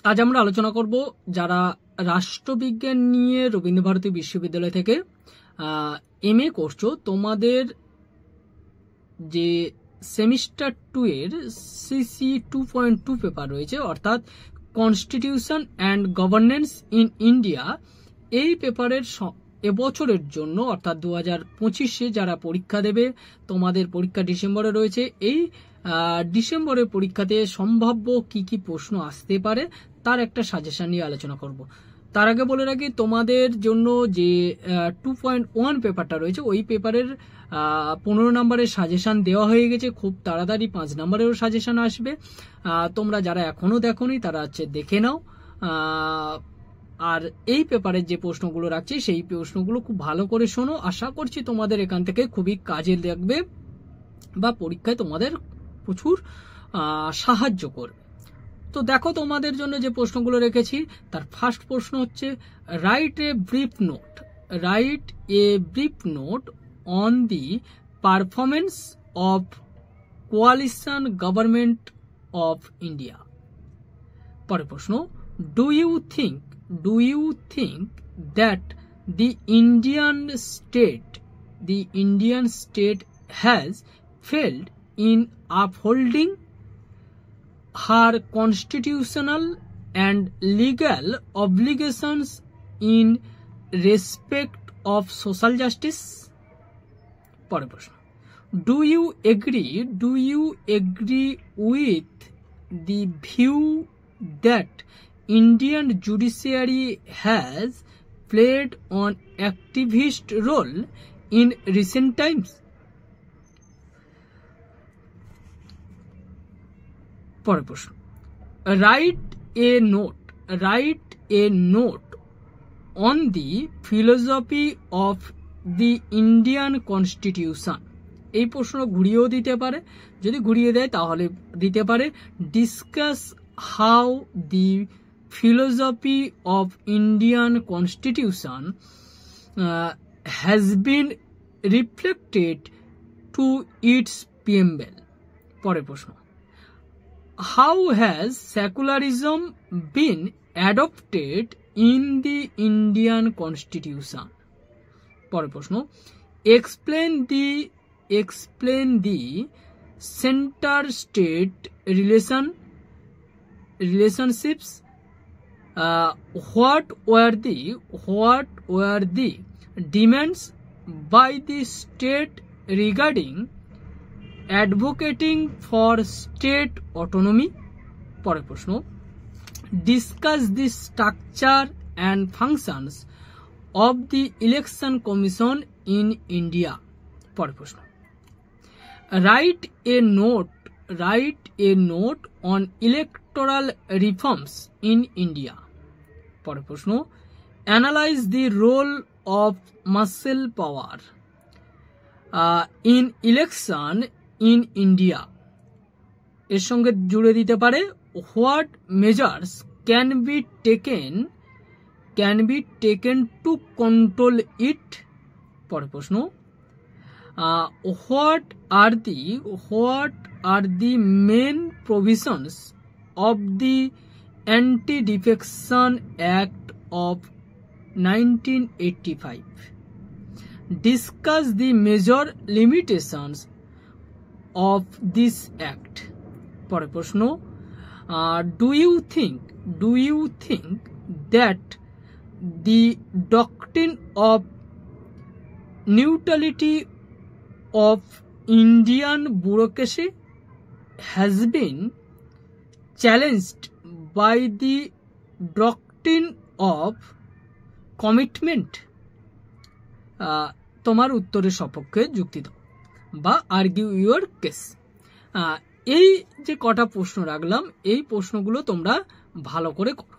আজ আমরা আলোচনা করব যারা রাষ্ট্রবিজ্ঞান নিয়ে রবীন্দ্রভারতী বিশ্ববিদ্যালয় থেকে এমএ করছো, তোমাদের যে সেমিস্টার 2 এর সিসি 2.2 পেপার রয়েছে, অর্থাৎ constitution and governance in India, এই পেপারের এবছরের জন্য অর্থাৎ 2025-এ যারা পরীক্ষা দেবে, তোমাদের পরীক্ষা ডিসেম্বরে রয়েছে। এই ডিসেম্বরের পরীক্ষাতে সম্ভাব্য কি কি প্রশ্ন আসতে পারে তার একটা সাজেশন নিয়ে আলোচনা করব। তার আগে বলে রাখি, তোমাদের জন্য যে 2.1 পেপারটা রয়েছে, ওই পেপারের 15 নম্বরের সাজেশন দেওয়া হয়ে গেছে। খুব তাড়াতাড়ি 5 নম্বরেরও সাজেশন আসবে। তোমরা যারা এখনো দেখোনি তারা দেখে নাও। আর এই পেপারের যে প্রশ্নগুলো রাখছি সেই প্রশ্নগুলো খুব ভালো করে শোনো। আশা করছি তোমাদের এখান থেকে খুবই কাজে লাগবে বা পরীক্ষায় তোমাদের প্রচুর সাহায্য করবে। তো দেখো, তোমাদের জন্য যে প্রশ্নগুলো রেখেছি তার ফার্স্ট প্রশ্ন হচ্ছে, write a brief note on the performance of coalition government of India. পরের প্রশ্ন, Do you think that the Indian state has failed in upholding her constitutional and legal obligations in respect of social justice? পরের প্রশ্ন, Do you agree with the view that Indian judiciary has played an activist role in recent times? পরের প্রশ্ন, write a note on the philosophy of the Indian Constitution. এই প্রশ্ন ঘুরিয়েও দিতে পারে, যদি ঘুরিয়ে দেয় তাহলে দিতে পারে, discuss how the philosophy of Indian Constitution has been reflected to its preamble. পরের প্রশ্ন, how has secularism been adopted in the Indian Constitution? পরের প্রশ্ন, explain the center state relationships. What were the demands by the state regarding advocating for state autonomy? পরের প্রশ্ন, discuss the structure and functions of the election commission in India. পরের প্রশ্ন, write a note on electoral reforms in India. পরের প্রশ্ন, analyze the role of muscle power in election in India. এর সঙ্গে জুড়ে দিতে পারে, what measures can be taken to control it? পরের প্রশ্ন, what are the main provisions of the Anti-Defection Act of 1985? Discuss the major limitations of this act. পরের প্রশ্ন, do you think that the doctrine of neutrality of Indian bureaucracy has been challenged by the doctrine of commitment? তোমার উত্তরের সপক্ষে যুক্তি দাও বা argue your case. এই যে কটা প্রশ্ন রাখলাম, এই প্রশ্নগুলো তোমরা ভালো করে করো।